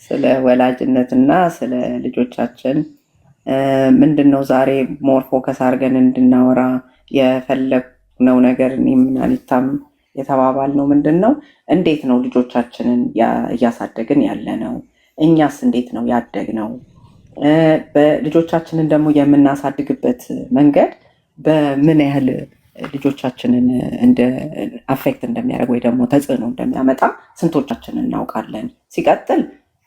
ስለ ወላጅነትና ስለ ልጆቻችን ምንድነው ዛሬ ሞር ፎከስ አድርገን እንድናወራ የፈለግነው ነገር ምናልታም የተባባልነው ምንድነው እንዴት ነው ልጆቻችንን እያሳደግን ያለነው? እኛስ እንዴት ነው ያደግነው? በልጆቻችንን ደግሞ የምናሳድግበት መንገድ በምን ያህል ልጆቻችንን እንደ አፌክት እንደሚያደርግ ወይ ደግሞ ተጽዕኖ እንደሚያመጣ ስንቶቻችንን እናውቃለን? ሲቀጥል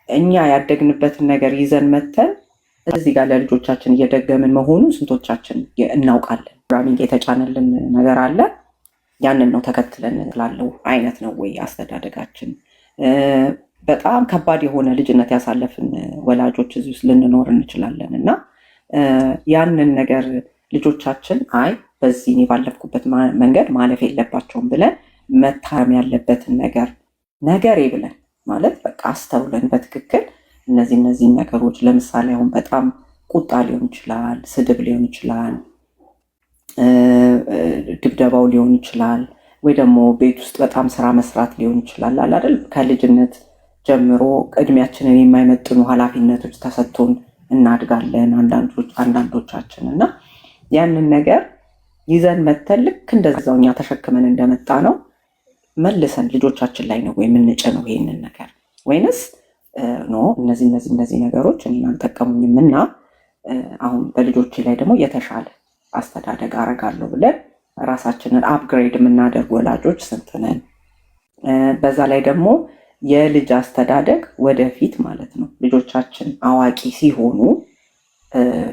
እኛ ያደግንበትን ነገር ይዘን መተን እዚህ ጋር ለልጆቻችን እየደገምን መሆኑ ስንቶቻችን እናውቃለን? ፕሮግራሚንግ የተጫነልን ነገር አለ። ያንን ነው ተከትለን ላለው አይነት ነው ወይ አስተዳደጋችን? በጣም ከባድ የሆነ ልጅነት ያሳለፍን ወላጆች እዚህ ውስጥ ልንኖር እንችላለን እና ያንን ነገር ልጆቻችን አይ በዚህ እኔ ባለፍኩበት መንገድ ማለፍ የለባቸውም ብለን መታረም ያለበትን ነገሬ ብለን ማለት በቃ አስተውለን በትክክል እነዚህን ነገሮች ለምሳሌ አሁን በጣም ቁጣ ሊሆን ይችላል፣ ስድብ ሊሆን ይችላል፣ ድብደባው ሊሆን ይችላል፣ ወይ ደግሞ ቤት ውስጥ በጣም ስራ መስራት ሊሆን ይችላል አይደል? ከልጅነት ጀምሮ እድሜያችንን የማይመጥኑ ኃላፊነቶች ተሰጥቶን እናድጋለን አንዳንዶቻችን እና ያንን ነገር ይዘን መተን ልክ እንደዛው እኛ ተሸክመን እንደመጣ ነው መልሰን ልጆቻችን ላይ ነው የምንጭነው ይሄንን ነገር ወይንስ ኖ እነዚህ ነገሮች እኔን አልጠቀሙኝም እና አሁን በልጆቼ ላይ ደግሞ የተሻለ አስተዳደግ አረጋለሁ ብለን ራሳችንን አፕግሬድ የምናደርግ ወላጆች ስንት ነን? በዛ ላይ ደግሞ የልጅ አስተዳደግ ወደፊት ማለት ነው ልጆቻችን አዋቂ ሲሆኑ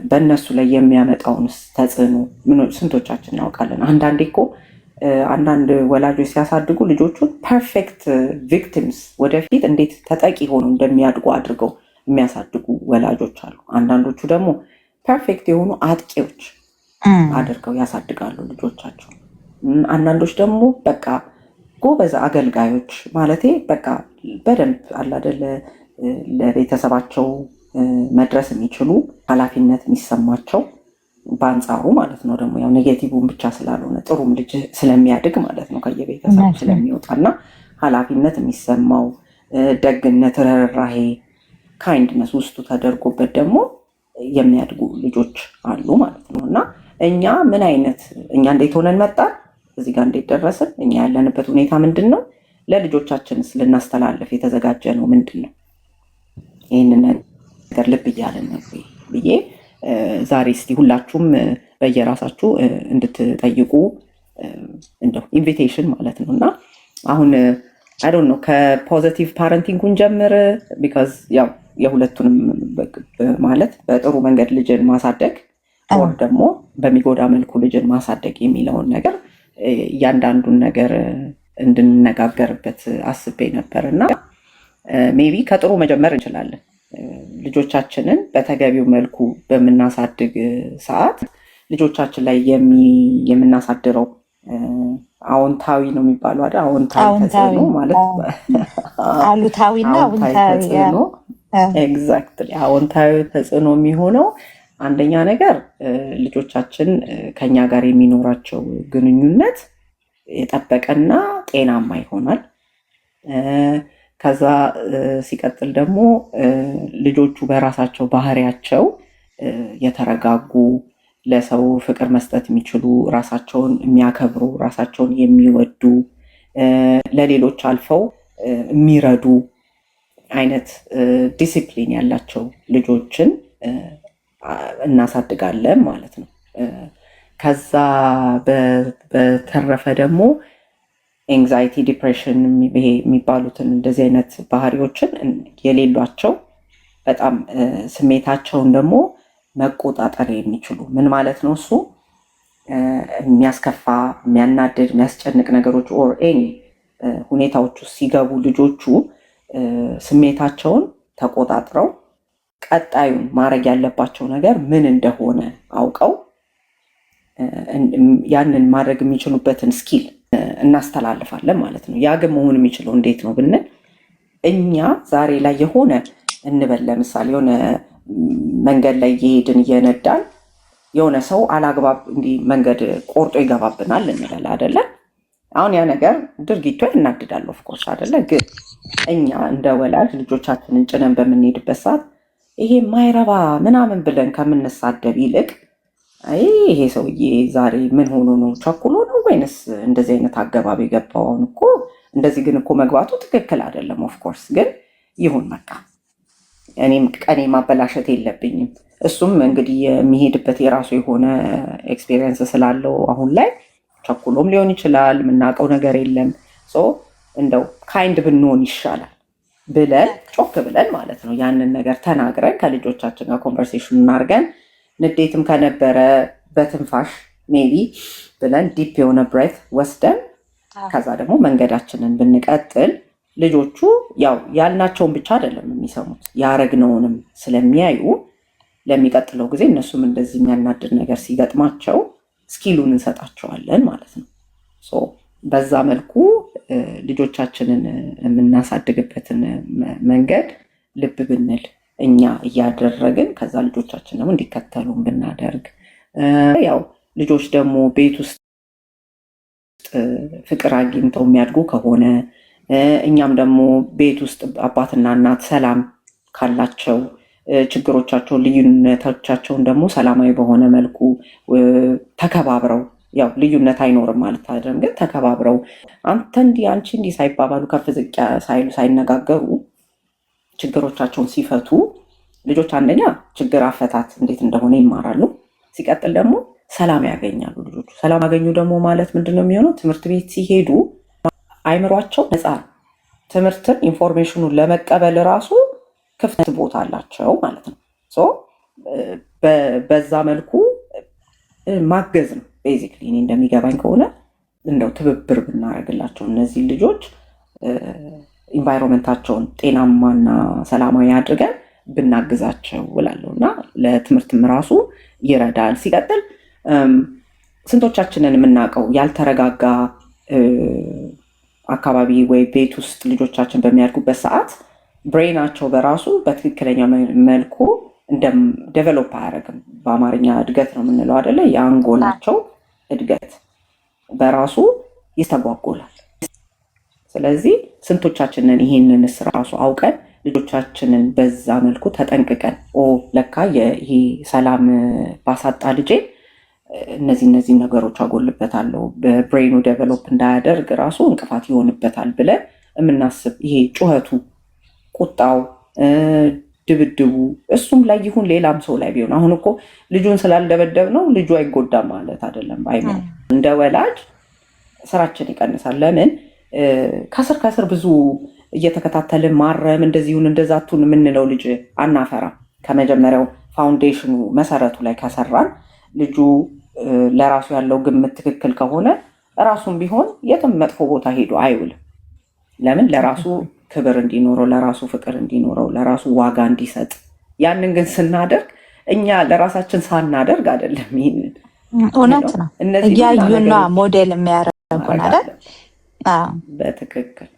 በእነሱ ላይ የሚያመጣውን ተጽዕኖ ስንቶቻችን እናውቃለን? አንዳንዴ እኮ አንዳንድ ወላጆች ሲያሳድጉ ልጆቹን ፐርፌክት ቪክቲምስ ወደፊት እንዴት ተጠቂ ሆኑ እንደሚያድጉ አድርገው የሚያሳድጉ ወላጆች አሉ። አንዳንዶቹ ደግሞ ፐርፌክት የሆኑ አጥቂዎች አድርገው ያሳድጋሉ ልጆቻቸው። አንዳንዶች ደግሞ በቃ ጎበዝ አገልጋዮች ማለቴ በቃ በደንብ አላደለ ለቤተሰባቸው መድረስ የሚችሉ ኃላፊነት የሚሰማቸው በአንጻሩ ማለት ነው ደግሞ ያው ኔጌቲቭን ብቻ ስላልሆነ ጥሩም ልጅ ስለሚያድግ ማለት ነው ከየቤተሰቡ ስለሚወጣና ኃላፊነት የሚሰማው ደግነት፣ ርህራሄ፣ ካይንድነስ ውስጡ ተደርጎበት ደግሞ የሚያድጉ ልጆች አሉ ማለት ነው። እና እኛ እንዴት ሆነን መጣን? እዚህ ጋር እንዴት ደረስን? እኛ ያለንበት ሁኔታ ምንድን ነው? ለልጆቻችንስ ልናስተላልፍ የተዘጋጀ ነው ምንድን ነው? ይህንን ነገር ልብ እያለን ነው ብዬ ዛሬ እስቲ ሁላችሁም በየራሳችሁ እንድትጠይቁ እንደው ኢንቪቴሽን ማለት ነው። እና አሁን አይ ዶንት ኖ ከፖዚቲቭ ፓረንቲንጉን ጀምር ቢካዝ ያው የሁለቱንም ማለት በጥሩ መንገድ ልጅን ማሳደግ ወር ደግሞ በሚጎዳ መልኩ ልጅን ማሳደግ የሚለውን ነገር እያንዳንዱን ነገር እንድንነጋገርበት አስቤ ነበር እና ሜቢ ከጥሩ መጀመር እንችላለን። ልጆቻችንን በተገቢው መልኩ በምናሳድግ ሰዓት ልጆቻችን ላይ የምናሳድረው አዎንታዊ ነው የሚባለው አይደል? አዎንታዊ ተጽዕኖ ማለት አሉታዊና አዎንታዊ ተጽዕኖ ኤግዛክትሊ አዎንታዊ ተጽዕኖ የሚሆነው አንደኛ ነገር ልጆቻችን ከኛ ጋር የሚኖራቸው ግንኙነት የጠበቀና ጤናማ ይሆናል። ከዛ ሲቀጥል ደግሞ ልጆቹ በራሳቸው ባህሪያቸው የተረጋጉ ለሰው ፍቅር መስጠት የሚችሉ ራሳቸውን የሚያከብሩ ራሳቸውን የሚወዱ ለሌሎች አልፈው የሚረዱ አይነት ዲሲፕሊን ያላቸው ልጆችን እናሳድጋለን ማለት ነው። ከዛ በተረፈ ደግሞ ኤንግዛይቲ፣ ዲፕሬሽን የሚባሉትን እንደዚህ አይነት ባህሪዎችን የሌሏቸው በጣም ስሜታቸውን ደግሞ መቆጣጠር የሚችሉ ምን ማለት ነው እሱ የሚያስከፋ፣ የሚያናድድ፣ የሚያስጨንቅ ነገሮች ኦር ኤኒ ሁኔታዎች ውስጥ ሲገቡ ልጆቹ ስሜታቸውን ተቆጣጥረው ቀጣዩን ማድረግ ያለባቸው ነገር ምን እንደሆነ አውቀው ያንን ማድረግ የሚችሉበትን ስኪል እናስተላልፋለን ማለት ነው። ያ ግን መሆን የሚችለው እንዴት ነው ብንል እኛ ዛሬ ላይ የሆነ እንበል ለምሳሌ የሆነ መንገድ ላይ እየሄድን እየነዳን የሆነ ሰው አላግባብ እንዲህ መንገድ ቆርጦ ይገባብናል እንበል አይደለ? አሁን ያ ነገር ድርጊቱ ያናድዳል ኦፍኮርስ አይደለ? ግን እኛ እንደ ወላጅ ልጆቻችንን ጭነን በምንሄድበት ሰዓት ይሄ ማይረባ ምናምን ብለን ከምንሳደብ ይልቅ ይሄ ሰውዬ ዛሬ ምን ሆኖ ነው? ቸኩሎ ነው ወይንስ እንደዚህ አይነት አገባብ የገባውን እኮ እንደዚህ ግን እኮ መግባቱ ትክክል አይደለም። ኦፍኮርስ ግን ይሁን በቃ እኔም ቀኔ ማበላሸት የለብኝም። እሱም እንግዲህ የሚሄድበት የራሱ የሆነ ኤክስፔሪየንስ ስላለው አሁን ላይ ቸኩሎም ሊሆን ይችላል፣ የምናውቀው ነገር የለም። እንደው ካይንድ ብንሆን ይሻላል ብለን ጮክ ብለን ማለት ነው ያንን ነገር ተናግረን ከልጆቻችን ጋር ኮንቨርሴሽን እናድርገን። ንዴትም ከነበረ በትንፋሽ ሜቢ ብለን ዲፕ የሆነ ብሬት ወስደን ከዛ ደግሞ መንገዳችንን ብንቀጥል ልጆቹ ያው ያልናቸውን ብቻ አይደለም የሚሰሙት ያረግነውንም ስለሚያዩ ለሚቀጥለው ጊዜ እነሱም እንደዚህ የሚያናድድ ነገር ሲገጥማቸው ስኪሉን እንሰጣቸዋለን ማለት ነው። በዛ መልኩ ልጆቻችንን የምናሳድግበትን መንገድ ልብ ብንል እኛ እያደረግን ከዛ ልጆቻችን ደግሞ እንዲከተሉን ብናደርግ፣ ያው ልጆች ደግሞ ቤት ውስጥ ፍቅር አግኝተው የሚያድጉ ከሆነ እኛም ደግሞ ቤት ውስጥ አባትና እናት ሰላም ካላቸው ችግሮቻቸውን ልዩነቶቻቸውን ደግሞ ሰላማዊ በሆነ መልኩ ተከባብረው ያው ልዩነት አይኖርም ማለት አይደለም፣ ግን ተከባብረው አንተ እንዲህ አንቺ እንዲህ ሳይባባሉ ከፍ ዝቅ ሳይሉ ሳይነጋገሩ ችግሮቻቸውን ሲፈቱ ልጆች አንደኛ ችግር አፈታት እንዴት እንደሆነ ይማራሉ። ሲቀጥል ደግሞ ሰላም ያገኛሉ። ልጆቹ ሰላም ያገኙ ደግሞ ማለት ምንድነው የሚሆነው? ትምህርት ቤት ሲሄዱ አይምሯቸው ነፃ ነው። ትምህርትን ኢንፎርሜሽኑን ለመቀበል ራሱ ክፍት ቦታ አላቸው ማለት ነው። በዛ መልኩ ማገዝ ነው ቤዚክሊ። እኔ እንደሚገባኝ ከሆነ እንደው ትብብር ብናደርግላቸው እነዚህ ልጆች ኢንቫይሮንመንታቸውን ጤናማና ሰላማዊ አድርገን ብናግዛቸው እላለሁ እና ለትምህርትም ራሱ ይረዳል። ሲቀጥል ስንቶቻችንን የምናውቀው ያልተረጋጋ አካባቢ ወይ ቤት ውስጥ ልጆቻችን በሚያድጉበት ሰዓት ብሬናቸው በራሱ በትክክለኛ መልኩ ዴቨሎፕ አያደርግም። በአማርኛ እድገት ነው የምንለው አይደለ? የአንጎላቸው እድገት በራሱ ይስተጓጎላል። ስለዚህ ስንቶቻችንን ይህንን ራሱ አውቀን ልጆቻችንን በዛ መልኩ ተጠንቅቀን ለካ ይሄ ሰላም ባሳጣ ልጄ እነዚህ ነገሮች አጎልበታለሁ፣ በብሬኑ ዴቨሎፕ እንዳያደርግ ራሱ እንቅፋት ይሆንበታል ብለን የምናስብ ይሄ ጩኸቱ፣ ቁጣው፣ ድብድቡ እሱም ላይ ይሁን ሌላም ሰው ላይ ቢሆን አሁን እኮ ልጁን ስላልደበደብ ነው ልጁ አይጎዳም ማለት አይደለም። እንደ ወላጅ ስራችን ይቀንሳል። ለምን ከስር ከስር ብዙ እየተከታተልን ማረም እንደዚሁን እንደዛቱን የምንለው ልጅ አናፈራ። ከመጀመሪያው ፋውንዴሽኑ መሰረቱ ላይ ከሰራን ልጁ ለራሱ ያለው ግምት ትክክል ከሆነ ራሱም ቢሆን የትም መጥፎ ቦታ ሄዶ አይውልም። ለምን? ለራሱ ክብር እንዲኖረው፣ ለራሱ ፍቅር እንዲኖረው፣ ለራሱ ዋጋ እንዲሰጥ። ያንን ግን ስናደርግ እኛ ለራሳችን ሳናደርግ አይደለም። ይህንን እውነት ነው እያዩና ሞዴል የሚያደርጉን አይደል? በትክክል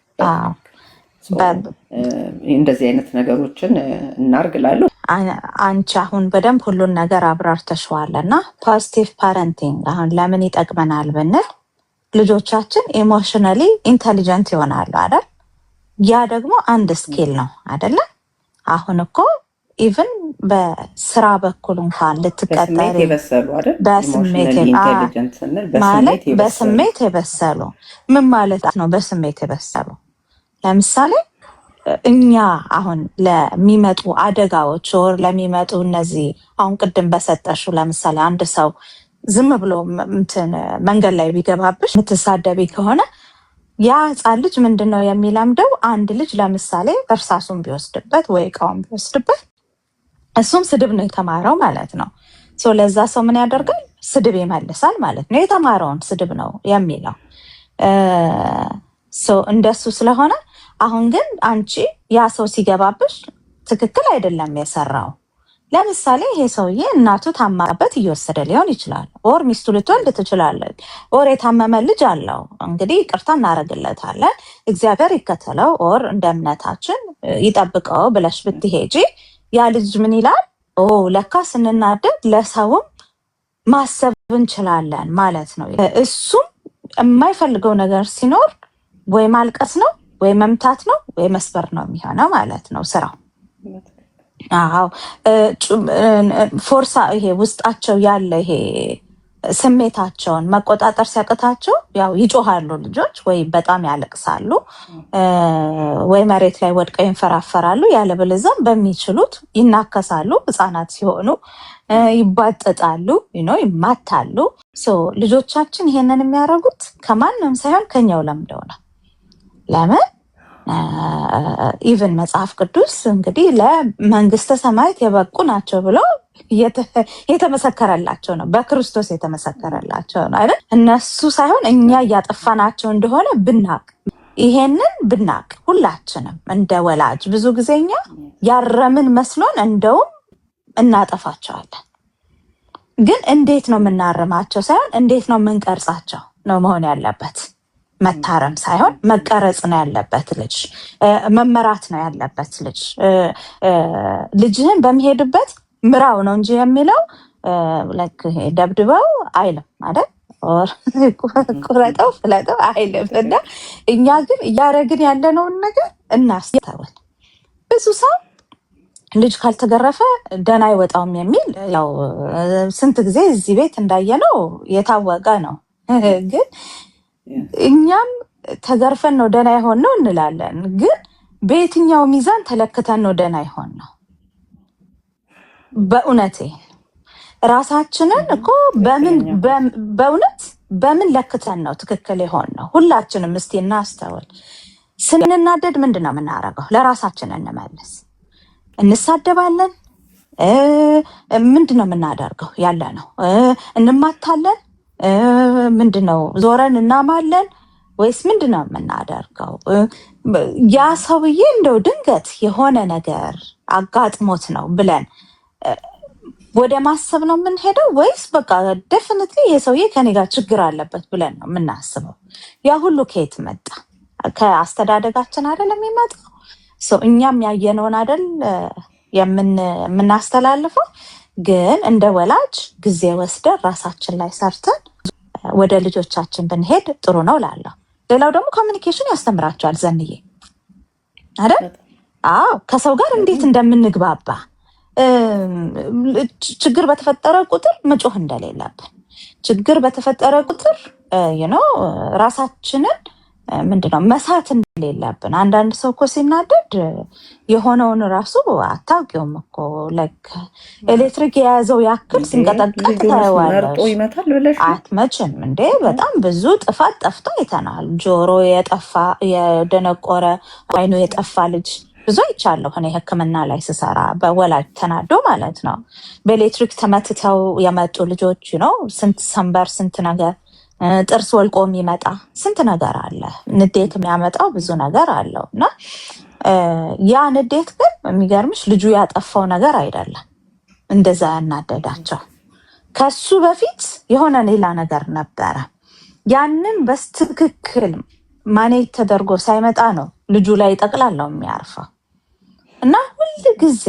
እንደዚህ አይነት ነገሮችን እናርግላለሁ። አንቺ አሁን በደንብ ሁሉን ነገር አብራርተሽዋል እና ፖዚቲቭ ፓረንቲንግ አሁን ለምን ይጠቅመናል ብንል ልጆቻችን ኢሞሽናሊ ኢንተሊጀንት ይሆናሉ አይደል? ያ ደግሞ አንድ ስኪል ነው አይደለ? አሁን እኮ ኢቭን በስራ በኩል እንኳን ልትቀጠሪ በስሜት የበሰሉ ምን ማለት ነው? በስሜት የበሰሉ ለምሳሌ እኛ አሁን ለሚመጡ አደጋዎች ወር ለሚመጡ እነዚህ አሁን ቅድም በሰጠሽው ለምሳሌ አንድ ሰው ዝም ብሎ መንገድ ላይ ቢገባብሽ የምትሳደቢ ከሆነ ያ ህፃን ልጅ ምንድን ነው የሚለምደው? አንድ ልጅ ለምሳሌ እርሳሱን ቢወስድበት ወይ እቃውን ቢወስድበት እሱም ስድብ ነው የተማረው ማለት ነው። ለዛ ሰው ምን ያደርጋል? ስድብ ይመልሳል ማለት ነው። የተማረውን ስድብ ነው የሚለው። እንደሱ ስለሆነ አሁን ግን አንቺ ያ ሰው ሲገባብሽ ትክክል አይደለም የሰራው። ለምሳሌ ይሄ ሰውዬ እናቱ ታማበት እየወሰደ ሊሆን ይችላል። ኦር ሚስቱ ልትወልድ ትችላለች። ኦር የታመመ ልጅ አለው። እንግዲህ ይቅርታ እናደርግለታለን፣ እግዚአብሔር ይከተለው፣ ኦር እንደ እምነታችን ይጠብቀው ብለሽ ብትሄጂ ያ ልጅ ምን ይላል? ለካ ስንናደድ ለሰውም ማሰብ እንችላለን ማለት ነው። እሱም የማይፈልገው ነገር ሲኖር ወይ ማልቀስ ነው ወይ መምታት ነው ወይ መስበር ነው የሚሆነው ማለት ነው ስራው። አዎ ፎርሳ ይሄ ውስጣቸው ያለ ይሄ ስሜታቸውን መቆጣጠር ሲያቅታቸው ያው ይጮሃሉ ልጆች፣ ወይ በጣም ያለቅሳሉ፣ ወይ መሬት ላይ ወድቀው ይንፈራፈራሉ። ያለበለዚያም በሚችሉት ይናከሳሉ። ህፃናት ሲሆኑ ይባጠጣሉ፣ ይማታሉ። ልጆቻችን ይሄንን የሚያደርጉት ከማንም ሳይሆን ከኛው ለምደው ነው። ለምን ኢቭን መጽሐፍ ቅዱስ እንግዲህ ለመንግስተ ሰማያት የበቁ ናቸው ብለው የተመሰከረላቸው ነው። በክርስቶስ የተመሰከረላቸው ነው አይደል? እነሱ ሳይሆን እኛ እያጠፋናቸው እንደሆነ ይሄንን ብናቅ ሁላችንም እንደ ወላጅ ብዙ ጊዜ እኛ ያረምን መስሎን እንደውም እናጠፋቸዋለን። ግን እንዴት ነው የምናርማቸው ሳይሆን እንዴት ነው የምንቀርጻቸው ነው መሆን ያለበት። መታረም ሳይሆን መቀረጽ ነው ያለበት። ልጅ መመራት ነው ያለበት። ልጅህን በሚሄድበት ምራው ነው እንጂ የሚለው ደብድበው አይልም አይደል? ቁረጠው ፍለጠው አይልም። እና እኛ ግን እያደረግን ያለነውን ነገር እናስተውል። ብዙ ሰው ልጅ ካልተገረፈ ደህና አይወጣውም የሚል ያው ስንት ጊዜ እዚህ ቤት እንዳየነው የታወቀ ነው። ግን እኛም ተገርፈን ነው ደህና ይሆን ነው እንላለን። ግን በየትኛው ሚዛን ተለክተን ነው ደህና ይሆን ነው? በእውነቴ ራሳችንን እኮ በእውነት በምን ለክተን ነው ትክክል ይሆን ነው? ሁላችንም እስቲ እናስተውል። ስንናደድ ምንድን ነው የምናደርገው? ለራሳችን እንመልስ። እንሳደባለን። ምንድን ነው የምናደርገው? ያለ ነው እንማታለን። ምንድን ነው ዞረን እናማለን ወይስ ምንድን ነው የምናደርገው? ያ ሰውዬ እንደው ድንገት የሆነ ነገር አጋጥሞት ነው ብለን ወደ ማሰብ ነው የምንሄደው ወይስ በቃ ዴፊኒትሊ ይሄ ሰውዬ ከኔ ጋር ችግር አለበት ብለን ነው የምናስበው? ያ ሁሉ ከየት መጣ? ከአስተዳደጋችን አይደል የሚመጣው? እኛም ያየነውን አይደል የምናስተላልፈው? ግን እንደ ወላጅ ጊዜ ወስደን ራሳችን ላይ ሰርተን ወደ ልጆቻችን ብንሄድ ጥሩ ነው ላለው። ሌላው ደግሞ ኮሚኒኬሽን ያስተምራቸዋል ዘንዬ አይደል? አዎ ከሰው ጋር እንዴት እንደምንግባባ፣ ችግር በተፈጠረ ቁጥር መጮህ እንደሌለብን፣ ችግር በተፈጠረ ቁጥር ራሳችንን ምንድነው መሳት እንደሌለብን። አንዳንድ ሰው እኮ ሲናደድ የሆነውን ራሱ አታውቂውም እኮ ኤሌክትሪክ የያዘው ያክል ሲንቀጠቀጥ ታየዋለሽ። አትመችም እንዴ? በጣም ብዙ ጥፋት ጠፍቶ አይተናል። ጆሮ የጠፋ የደነቆረ፣ አይኑ የጠፋ ልጅ ብዙ አይቻለሁ እኔ ሕክምና ላይ ስሰራ፣ በወላጅ ተናዶ ማለት ነው። በኤሌክትሪክ ተመትተው የመጡ ልጆች ስንት ሰንበር፣ ስንት ነገር፣ ጥርስ ወልቆ የሚመጣ ስንት ነገር አለ። ንዴት የሚያመጣው ብዙ ነገር አለው። እና ያ ንዴት ግን የሚገርምሽ ልጁ ያጠፋው ነገር አይደለም እንደዛ ያናደዳቸው። ከሱ በፊት የሆነ ሌላ ነገር ነበረ። ያንን በስትክክል ማኔት ተደርጎ ሳይመጣ ነው ልጁ ላይ ጠቅላላው የሚያርፈው። እና ሁል ጊዜ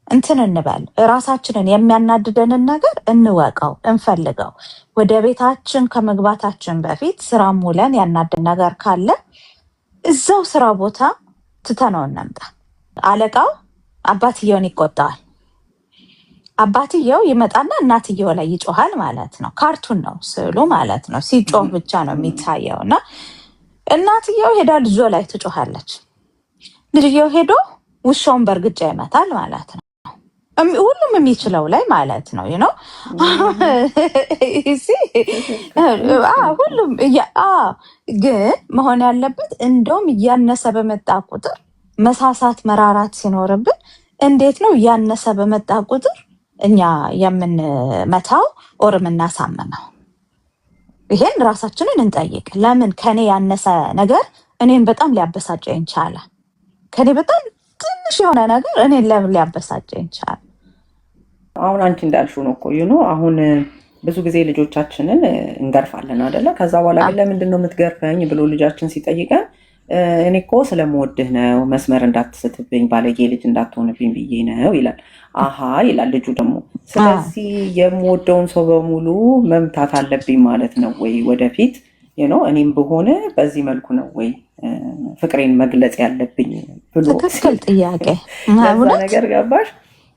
እንትን እንበል፣ ራሳችንን የሚያናድደንን ነገር እንወቀው፣ እንፈልገው። ወደ ቤታችን ከመግባታችን በፊት ስራም ውለን ያናድን ነገር ካለ እዛው ስራ ቦታ ትተነው እንምጣ። አለቃው አባትየውን ይቆጣዋል። አባትየው ይመጣና እናትየው ላይ ይጮሃል ማለት ነው። ካርቱን ነው ስዕሉ ማለት ነው። ሲጮህ ብቻ ነው የሚታየው። እና እናትየው ሄዳ ልጇ ላይ ትጮሃለች። ልጅየው ሄዶ ውሻውን በእርግጫ ይመታል ማለት ነው። ሁሉም የሚችለው ላይ ማለት ነው። ሁሉም ግን መሆን ያለበት እንደውም እያነሰ በመጣ ቁጥር መሳሳት፣ መራራት ሲኖርብን እንዴት ነው እያነሰ በመጣ ቁጥር እኛ የምንመታው ኦር የምናሳምነው? ይሄን ራሳችንን እንጠይቅ። ለምን ከኔ ያነሰ ነገር እኔን በጣም ሊያበሳጨኝ ቻለ? ከኔ በጣም ትንሽ የሆነ ነገር እኔን ለምን ሊያበሳጨኝ ቻለ? አሁን አንቺ እንዳልሽው ነው እኮ አሁን ብዙ ጊዜ ልጆቻችንን እንገርፋለን አይደለ? ከዛ በኋላ ግን ለምንድን ነው የምትገርፈኝ ብሎ ልጃችን ሲጠይቀን እኔ እኮ ስለምወድህ ነው፣ መስመር እንዳትስትብኝ፣ ባለጌ ልጅ እንዳትሆንብኝ ብዬ ነው ይላል። አሃ ይላል ልጁ ደግሞ። ስለዚህ የምወደውን ሰው በሙሉ መምታት አለብኝ ማለት ነው ወይ? ወደፊት እኔም በሆነ በዚህ መልኩ ነው ወይ ፍቅሬን መግለጽ ያለብኝ ብሎ ትክክል ጥያቄ ለዛ ነገር ገባሽ?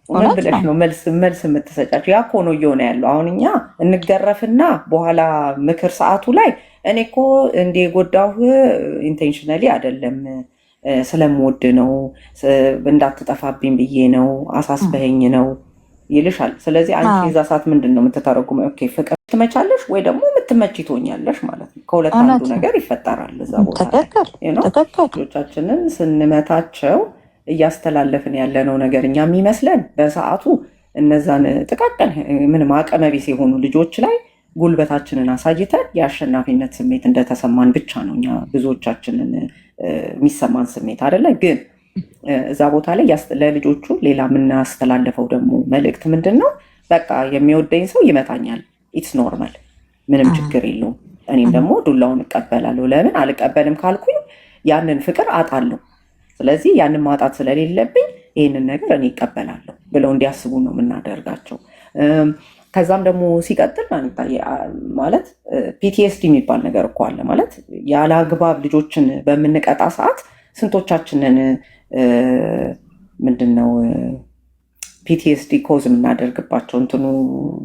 ምን ብለሽ ነው መልስ የምትሰጫቸው? ያ እኮ ነው እየሆነ ያለው። አሁን እኛ እንገረፍና በኋላ ምክር ሰዓቱ ላይ እኔ እኮ እንደ የጎዳሁ ኢንቴንሽናሊ አይደለም ስለምወድ ነው እንዳትጠፋብኝ ብዬ ነው አሳስበኸኝ ነው ይልሻል። ስለዚህ አንቺ የዛ ሰዓት ምንድን ነው የምትተረጉመው? ኦኬ ፍቅር ትመቻለሽ ወይ ደግሞ የምትመች ትሆኛለሽ ማለት ነው። ከሁለት አንዱ ነገር ይፈጠራል እዛ ቦታ ላይ። ልጆቻችንን ስንመታቸው እያስተላለፍን ያለነው ነገር እኛ የሚመስለን በሰዓቱ እነዛን ጥቃቅን ምንም አቅመ ቢስ የሆኑ ልጆች ላይ ጉልበታችንን አሳይተን የአሸናፊነት ስሜት እንደተሰማን ብቻ ነው እኛ ብዙዎቻችንን የሚሰማን ስሜት አይደለ። ግን እዛ ቦታ ላይ ለልጆቹ ሌላ የምናስተላለፈው ደግሞ መልእክት ምንድን ነው? በቃ የሚወደኝ ሰው ይመታኛል፣ ኢትስ ኖርማል፣ ምንም ችግር የለውም። እኔም ደግሞ ዱላውን እቀበላለሁ። ለምን አልቀበልም ካልኩኝ ያንን ፍቅር አጣለሁ። ስለዚህ ያንን ማጣት ስለሌለብኝ ይህንን ነገር እኔ ይቀበላለሁ ብለው እንዲያስቡ ነው የምናደርጋቸው። ከዛም ደግሞ ሲቀጥል ማለት ፒቲኤስዲ የሚባል ነገር እኮ አለ። ማለት ያለ አግባብ ልጆችን በምንቀጣ ሰዓት ስንቶቻችንን ምንድነው ፒቲኤስዲ ኮዝ የምናደርግባቸው እንትኑ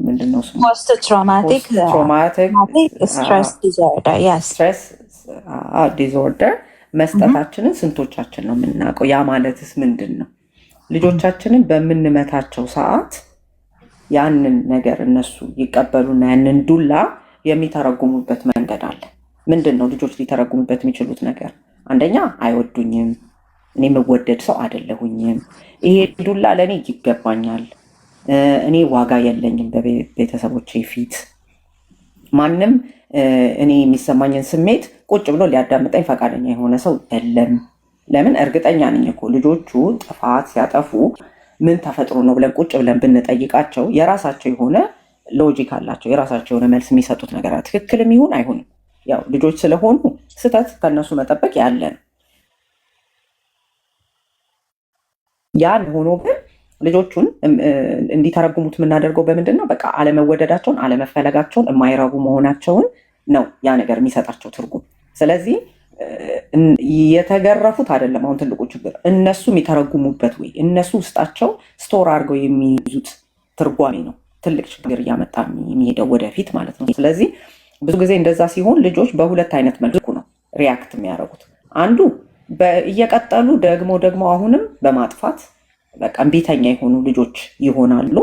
ምንድነው ስሙ? ፖስት ትራውማቲክ ስትረስ ዲስኦርደር መስጠታችንን ስንቶቻችን ነው የምናውቀው? ያ ማለትስ ምንድን ነው? ልጆቻችንን በምንመታቸው ሰዓት ያንን ነገር እነሱ ይቀበሉና ያንን ዱላ የሚተረጉሙበት መንገድ አለ። ምንድን ነው ልጆች ሊተረጉሙበት የሚችሉት ነገር? አንደኛ አይወዱኝም፣ እኔ የምወደድ ሰው አይደለሁኝም፣ ይሄ ዱላ ለእኔ ይገባኛል፣ እኔ ዋጋ የለኝም በቤተሰቦቼ ፊት፣ ማንም እኔ የሚሰማኝን ስሜት ቁጭ ብሎ ሊያዳምጠኝ ፈቃደኛ የሆነ ሰው የለም። ለምን? እርግጠኛ ነኝ እኮ ልጆቹ ጥፋት ሲያጠፉ ምን ተፈጥሮ ነው ብለን ቁጭ ብለን ብንጠይቃቸው የራሳቸው የሆነ ሎጂክ አላቸው፣ የራሳቸው የሆነ መልስ የሚሰጡት ነገር አለ። ትክክልም ይሁን አይሁንም ያው ልጆች ስለሆኑ ስህተት ከነሱ መጠበቅ ያለ ነው። ያን ሆኖ ግን ልጆቹን እንዲተረጉሙት የምናደርገው በምንድን ነው? በቃ አለመወደዳቸውን፣ አለመፈለጋቸውን፣ የማይረቡ መሆናቸውን ነው ያ ነገር የሚሰጣቸው ትርጉም። ስለዚህ የተገረፉት አይደለም አሁን ትልቁ ችግር፣ እነሱ የሚተረጉሙበት ወይ እነሱ ውስጣቸው ስቶር አድርገው የሚይዙት ትርጓሜ ነው ትልቅ ችግር እያመጣ የሚሄደው ወደፊት ማለት ነው። ስለዚህ ብዙ ጊዜ እንደዛ ሲሆን ልጆች በሁለት አይነት መልኩ ነው ሪያክት የሚያደርጉት። አንዱ እየቀጠሉ ደግሞ አሁንም በማጥፋት በቃ እምቢተኛ የሆኑ ልጆች ይሆናሉ።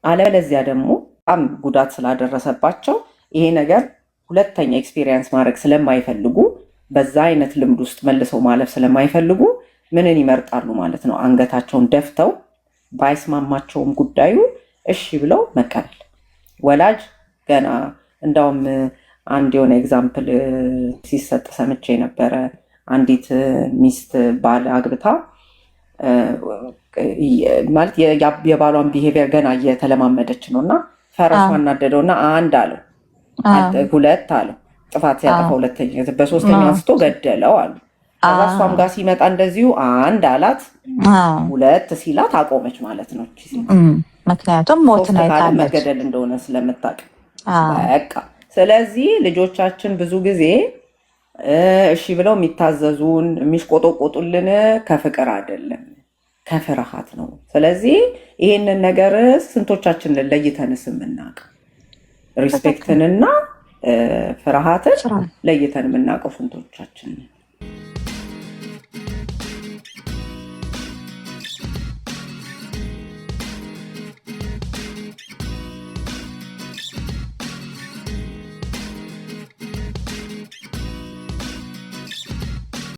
አለበለዚያ ደግሞ በጣም ጉዳት ስላደረሰባቸው ይሄ ነገር ሁለተኛ ኤክስፒሪየንስ ማድረግ ስለማይፈልጉ በዛ አይነት ልምድ ውስጥ መልሰው ማለፍ ስለማይፈልጉ ምንን ይመርጣሉ ማለት ነው? አንገታቸውን ደፍተው ባይስማማቸውም ጉዳዩ እሺ ብለው መቀበል። ወላጅ ገና እንዳውም አንድ የሆነ ኤግዛምፕል ሲሰጥ ሰምቼ ነበረ። አንዲት ሚስት ባል አግብታ ማለት የባሏን ቢሄቪየር ገና እየተለማመደች ነው እና ፈረሷ እናደደውና አንድ አለው፣ ሁለት አለው፣ ጥፋት ሲያጠፋ ሁለተኛ፣ በሶስተኛው አንስቶ ገደለው አሉ። ከዛ እሷም ጋር ሲመጣ እንደዚሁ አንድ አላት፣ ሁለት ሲላት አቆመች ማለት ነው። ምክንያቱም ሞትን አይታለች መገደል እንደሆነ ስለምታውቅ በቃ። ስለዚህ ልጆቻችን ብዙ ጊዜ እሺ ብለው የሚታዘዙን የሚሽቆጠቆጡልን ከፍቅር አይደለም ከፍርሃት ነው። ስለዚህ ይህንን ነገር ስንቶቻችን ለይተንስ የምናውቅ ሪስፔክትንና ፍርሃትን ለይተን የምናውቀው ስንቶቻችን